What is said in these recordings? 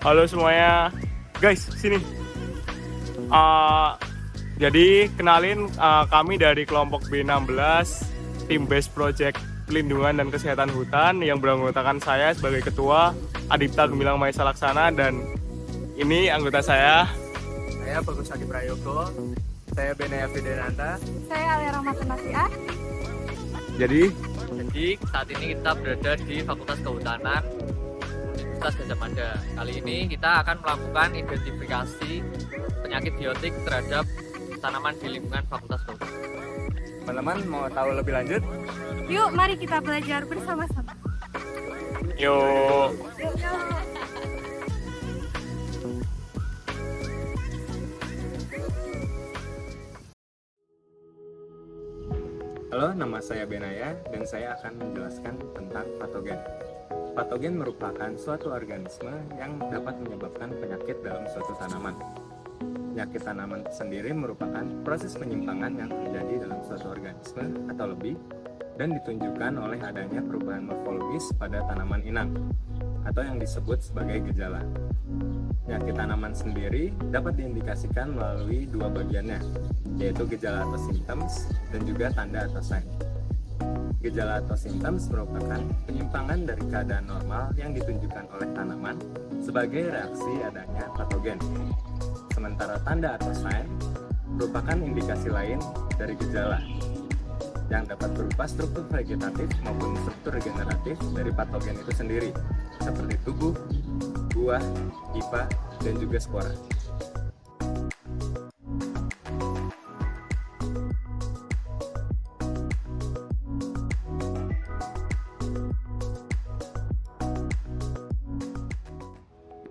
Halo semuanya, guys, sini. Jadi kenalin, kami dari kelompok B16, tim Base Project Pelindungan dan Kesehatan Hutan yang beranggotakan saya sebagai ketua, Adipta Gemilang Maesa Laksana, dan ini anggota saya. Saya Bagus Adi Prayogo, saya Benaya Fidenanta. Saya Alia Rahmatun Nasiah. Jadi saat ini kita berada di Fakultas Kehutanan Universitas Gadjah Mada. Kali ini kita akan melakukan identifikasi penyakit biotik terhadap tanaman di lingkungan Fakultas Kehutanan. teman-teman mau tahu lebih lanjut? Yuk, mari kita belajar bersama-sama. Yuk. Yuk. Halo, nama saya Benaya dan saya akan menjelaskan tentang patogen. Patogen merupakan suatu organisme yang dapat menyebabkan penyakit dalam suatu tanaman. Penyakit tanaman sendiri merupakan proses penyimpangan yang terjadi dalam suatu organisme atau lebih dan ditunjukkan oleh adanya perubahan morfologis pada tanaman inang atau yang disebut sebagai gejala. Penyakit tanaman sendiri dapat diindikasikan melalui dua bagiannya, yaitu gejala atau symptoms dan juga tanda atau sign. Gejala atau symptoms merupakan penyimpangan dari keadaan normal yang ditunjukkan oleh tanaman sebagai reaksi adanya patogen. Sementara tanda atau sign merupakan indikasi lain dari gejala yang dapat berupa struktur vegetatif maupun struktur regeneratif dari patogen itu sendiri, seperti tubuh, buah, hifa, dan juga spora.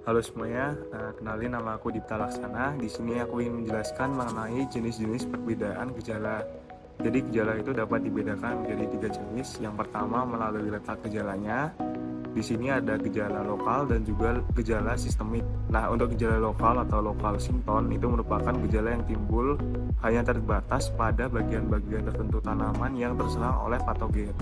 Halo semuanya, kenalin nama aku Dipta Laksana. Di sini aku ingin menjelaskan mengenai jenis-jenis perbedaan gejala. Jadi gejala itu dapat dibedakan menjadi 3 jenis. Yang pertama melalui letak gejalanya. Di sini ada gejala lokal dan juga gejala sistemik. Nah, untuk gejala lokal atau lokal symptom itu merupakan gejala yang timbul hanya terbatas pada bagian-bagian tertentu tanaman yang terserang oleh patogen.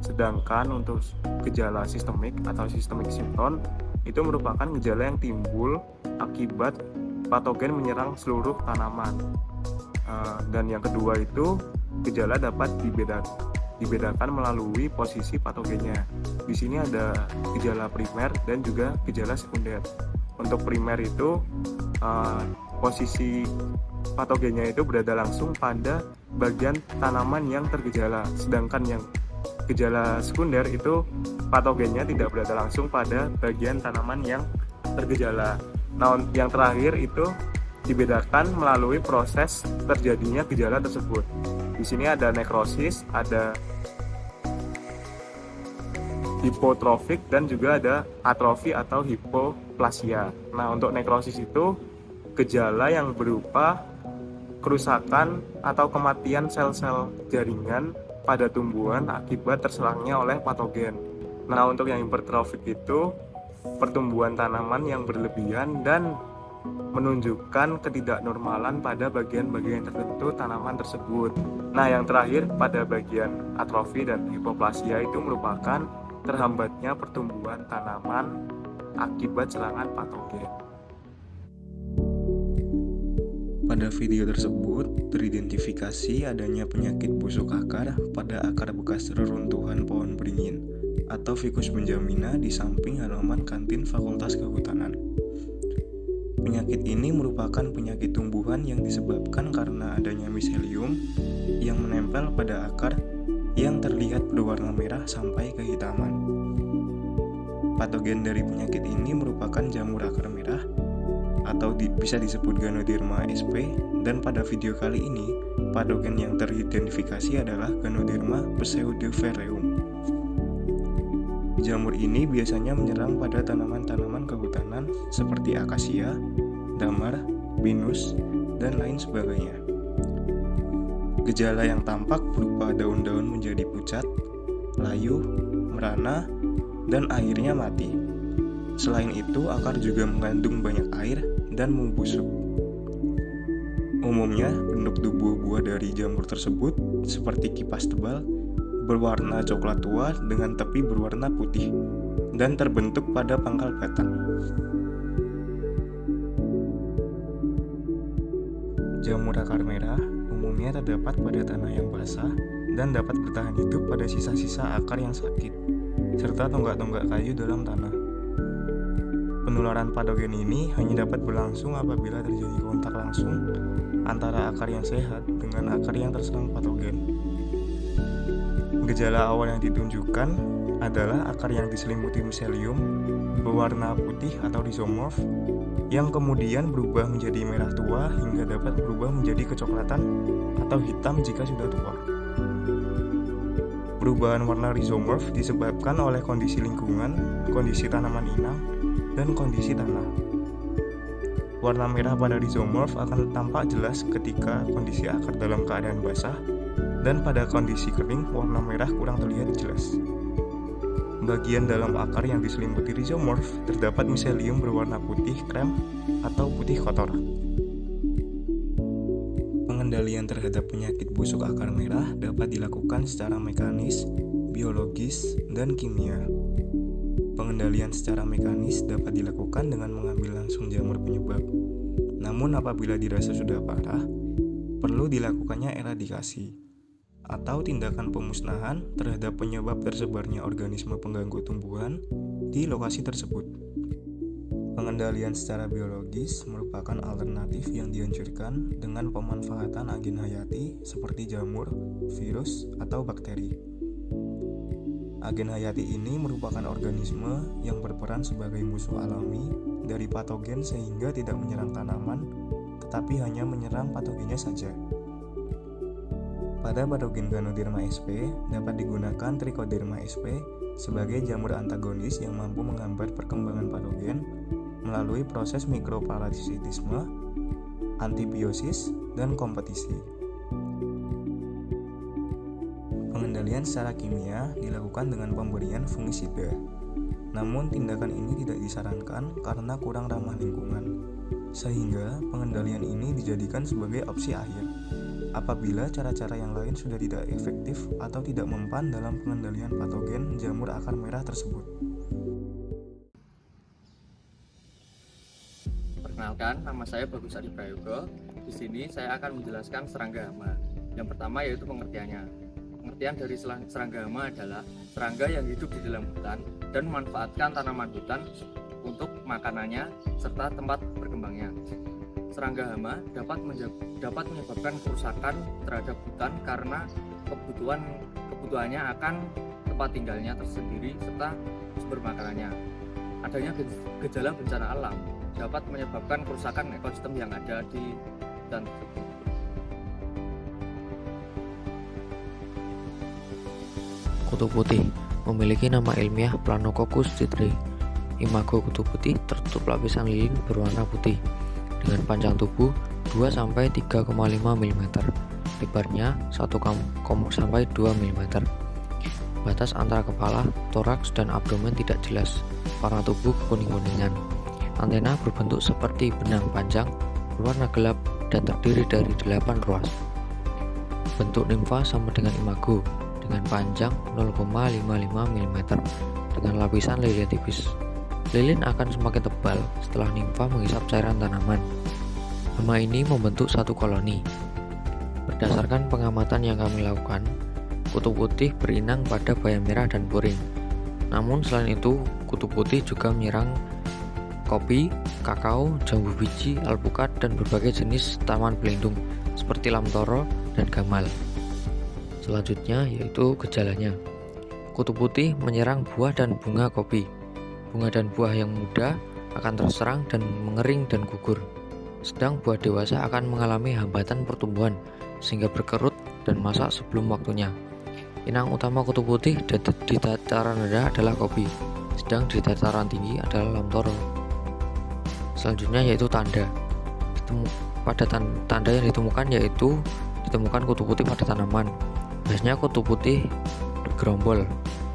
Sedangkan untuk gejala sistemik atau systemic symptom itu merupakan gejala yang timbul akibat patogen menyerang seluruh tanaman. Dan yang kedua itu gejala dapat dibedakan melalui posisi patogennya. Di sini ada gejala primer dan juga gejala sekunder. Untuk primer itu posisi patogennya itu berada langsung pada bagian tanaman yang tergejala, sedangkan yang gejala sekunder itu patogennya tidak berada langsung pada bagian tanaman yang tergejala. Nah, yang terakhir itu dibedakan melalui proses terjadinya gejala tersebut. Di sini ada nekrosis, ada hipotrofik, dan juga ada atrofi atau hipoplasia. Nah, untuk nekrosis itu gejala yang berupa kerusakan atau kematian sel-sel jaringan pada tumbuhan akibat terserangnya oleh patogen. Nah, untuk yang hipertrofik itu pertumbuhan tanaman yang berlebihan dan menunjukkan ketidaknormalan pada bagian-bagian tertentu tanaman tersebut. Nah, yang terakhir pada bagian atrofi dan hipoplasia itu merupakan terhambatnya pertumbuhan tanaman akibat serangan patogen. Pada video tersebut, teridentifikasi adanya penyakit busuk akar pada akar bekas reruntuhan pohon beringin atau Ficus benjamina di samping halaman kantin Fakultas Kehutanan. Penyakit ini merupakan penyakit tumbuhan yang disebabkan karena adanya miselium yang menempel pada akar yang terlihat berwarna merah sampai kehitaman. Patogen dari penyakit ini merupakan jamur akar merah atau bisa disebut Ganoderma sp, dan pada video kali ini patogen yang teridentifikasi adalah Ganoderma pseudovereum. Jamur ini biasanya menyerang pada tanaman-tanaman kehutanan seperti akasia, damar, pinus, dan lain sebagainya. Gejala yang tampak berupa daun-daun menjadi pucat, layu, merana, dan akhirnya mati. Selain itu, akar juga mengandung banyak air dan membusuk. Umumnya, bentuk tubuh buah dari jamur tersebut seperti kipas tebal, berwarna coklat tua dengan tepi berwarna putih, dan terbentuk pada pangkal batang. Jamur akar merah umumnya terdapat pada tanah yang basah dan dapat bertahan hidup pada sisa-sisa akar yang sakit, serta tonggak-tonggak kayu dalam tanah. Penularan patogen ini hanya dapat berlangsung apabila terjadi kontak langsung antara akar yang sehat dengan akar yang terserang patogen. Gejala awal yang ditunjukkan adalah akar yang diselimuti miselium berwarna putih atau rhizomorph yang kemudian berubah menjadi merah tua hingga dapat berubah menjadi kecoklatan atau hitam jika sudah tua. Perubahan warna rhizomorph disebabkan oleh kondisi lingkungan, kondisi tanaman inang, dan kondisi tanah. Warna merah pada rhizomorph akan tampak jelas ketika kondisi akar dalam keadaan basah, dan pada kondisi kering warna merah kurang terlihat jelas. Bagian dalam akar yang diselimuti rhizomorph terdapat miselium berwarna putih krem atau putih kotor. Pengendalian terhadap penyakit busuk akar merah dapat dilakukan secara mekanis, biologis, dan kimia. Pengendalian secara mekanis dapat dilakukan dengan mengambil langsung jamur penyebab. Namun apabila dirasa sudah parah, perlu dilakukannya eradikasi atau tindakan pemusnahan terhadap penyebab tersebarnya organisme pengganggu tumbuhan di lokasi tersebut. Pengendalian secara biologis merupakan alternatif yang dianjurkan dengan pemanfaatan agen hayati seperti jamur, virus, atau bakteri. Agen hayati ini merupakan organisme yang berperan sebagai musuh alami dari patogen sehingga tidak menyerang tanaman, tetapi hanya menyerang patogennya saja. Pada patogen Ganoderma sp dapat digunakan Trichoderma sp sebagai jamur antagonis yang mampu menghambat perkembangan patogen melalui proses mikroparasitisme, antibiosis, dan kompetisi. Pengendalian secara kimia dilakukan dengan pemberian fungisida. Namun tindakan ini tidak disarankan karena kurang ramah lingkungan, sehingga pengendalian ini dijadikan sebagai opsi akhir apabila cara-cara yang lain sudah tidak efektif atau tidak mempan dalam pengendalian patogen jamur akar merah tersebut. Perkenalkan, nama saya Bagus Adi Prayogo. Di sini saya akan menjelaskan serangga hama. Yang pertama yaitu pengertiannya. Pengertian dari serangga hama adalah serangga yang hidup di dalam hutan dan memanfaatkan tanaman hutan untuk makanannya serta tempat berkembangnya. Serangga hama dapat menyebabkan kerusakan terhadap hutan karena kebutuhannya akan tempat tinggalnya tersendiri serta sumber makanannya. Adanya gejala bencana alam dapat menyebabkan kerusakan ekosistem yang ada di hutan tersebut. Kutu putih memiliki nama ilmiah Planococcus citri. Imago kutu putih tertutup lapisan lilin berwarna putih dengan panjang tubuh 2-3,5 mm, lebarnya 1 sampai 2 mm. Batas antara kepala, toraks, dan abdomen tidak jelas. Warna tubuh kuning-kuningan. Antena berbentuk seperti benang panjang, berwarna gelap, dan terdiri dari 8 ruas. Bentuk nimfa sama dengan imago, dengan panjang 0,55 mm dengan lapisan lilin tipis. Lilin akan semakin tebal setelah nimfa menghisap cairan tanaman. Hama ini membentuk satu koloni. Berdasarkan pengamatan yang kami lakukan, kutu putih berinang pada bayam merah dan puring. Namun selain itu, kutu putih juga menyerang kopi, kakao, jambu biji, alpukat, dan berbagai jenis tanaman pelindung seperti lamtoro dan gamal. Selanjutnya yaitu gejalanya. Kutu putih menyerang buah dan bunga kopi. Bunga dan buah yang muda akan terserang dan mengering dan gugur. Sedang buah dewasa akan mengalami hambatan pertumbuhan sehingga berkerut dan masak sebelum waktunya. Inang utama kutu putih di dataran rendah adalah kopi, sedang di dataran tinggi adalah lamtoro. Selanjutnya yaitu tanda. Pada tanda yang ditemukan yaitu ditemukan kutu putih pada tanaman. Biasanya kutu putih bergerombol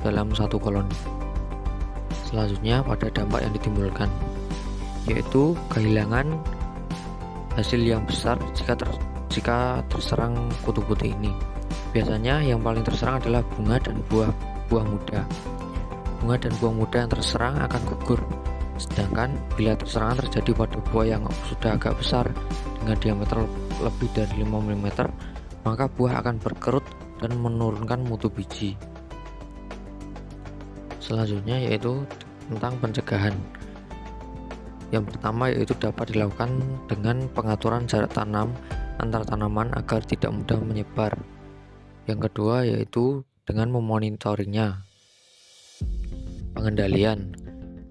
dalam satu koloni. Selanjutnya pada dampak yang ditimbulkan, yaitu kehilangan hasil yang besar jika terserang kutu putih ini. Biasanya yang paling terserang adalah bunga dan buah muda. Bunga dan buah muda yang terserang akan gugur. Sedangkan bila terserangan terjadi pada buah yang sudah agak besar dengan diameter lebih dari 5 mm, maka buah akan berkerut dan menurunkan mutu biji. Selanjutnya yaitu tentang pencegahan. Yang pertama yaitu dapat dilakukan dengan pengaturan jarak tanam antar tanaman agar tidak mudah menyebar. Yang kedua yaitu dengan memonitorinya. Pengendalian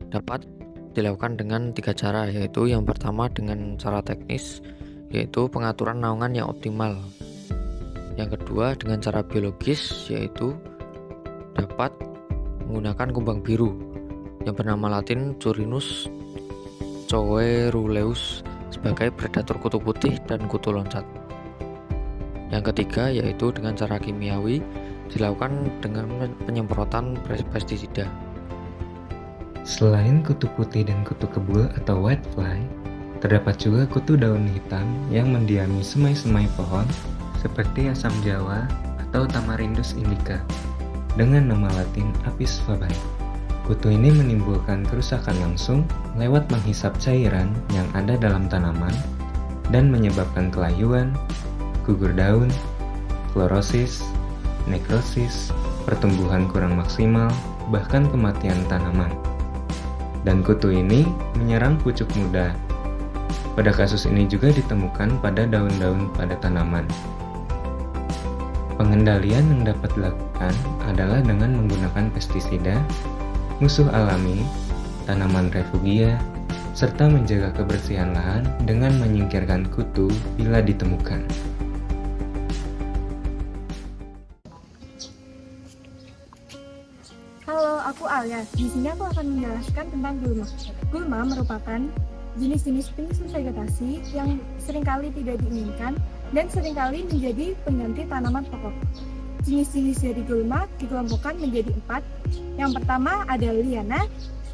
dapat dilakukan dengan 3 cara, yaitu yang pertama dengan cara teknis, yaitu pengaturan naungan yang optimal. Yang kedua dengan cara biologis, yaitu dapat menggunakan kumbang biru yang bernama latin Churinus coeruleus sebagai predator kutu putih dan kutu loncat. Yang ketiga yaitu dengan cara kimiawi, dilakukan dengan penyemprotan pestisida. Selain kutu putih dan kutu kebul atau whitefly, terdapat juga kutu daun hitam yang mendiami semai-semai pohon seperti asam jawa atau Tamarindus indica dengan nama latin Apis fabae. Kutu ini menimbulkan kerusakan langsung lewat menghisap cairan yang ada dalam tanaman dan menyebabkan kelayuan, gugur daun, klorosis, nekrosis, pertumbuhan kurang maksimal, bahkan kematian tanaman. Dan kutu ini menyerang pucuk muda. Pada kasus ini juga ditemukan pada daun-daun pada tanaman. Pengendalian yang dapat dilakukan adalah dengan menggunakan pestisida, musuh alami, tanaman refugia, serta menjaga kebersihan lahan dengan menyingkirkan kutu bila ditemukan. Halo, aku Alia. Di sini aku akan menjelaskan tentang gulma. Gulma merupakan jenis-jenis penyusun vegetasi yang seringkali tidak diinginkan dan seringkali menjadi pengganti tanaman pokok. Jenis-jenis dari gulma dikelompokkan menjadi 4. Yang pertama ada liana,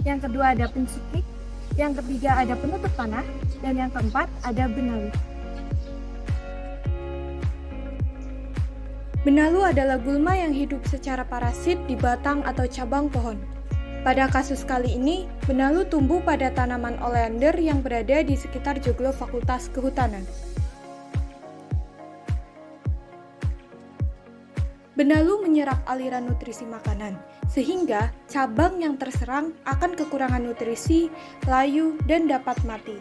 yang kedua ada pensukik, yang ketiga ada penutup tanah, dan yang keempat ada benalu. Benalu adalah gulma yang hidup secara parasit di batang atau cabang pohon. Pada kasus kali ini, benalu tumbuh pada tanaman oleander yang berada di sekitar joglo Fakultas Kehutanan. Benalu menyerap aliran nutrisi makanan, sehingga cabang yang terserang akan kekurangan nutrisi, layu, dan dapat mati.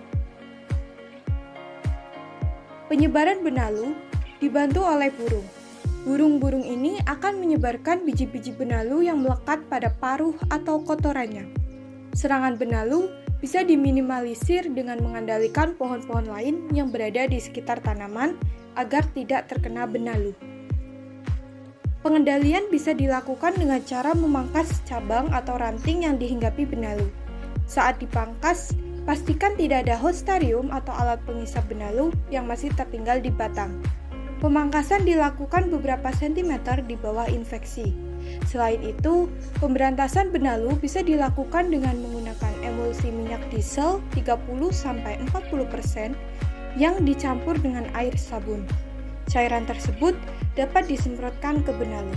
Penyebaran benalu dibantu oleh burung. Burung-burung ini akan menyebarkan biji-biji benalu yang melekat pada paruh atau kotorannya. Serangan benalu bisa diminimalisir dengan mengandalkan pohon-pohon lain yang berada di sekitar tanaman agar tidak terkena benalu. Pengendalian bisa dilakukan dengan cara memangkas cabang atau ranting yang dihinggapi benalu. Saat dipangkas, pastikan tidak ada hostarium atau alat pengisap benalu yang masih tertinggal di batang. Pemangkasan dilakukan beberapa sentimeter di bawah infeksi. Selain itu, pemberantasan benalu bisa dilakukan dengan menggunakan emulsi minyak diesel 30-40% yang dicampur dengan air sabun. Cairan tersebut dapat disemprotkan ke benalu.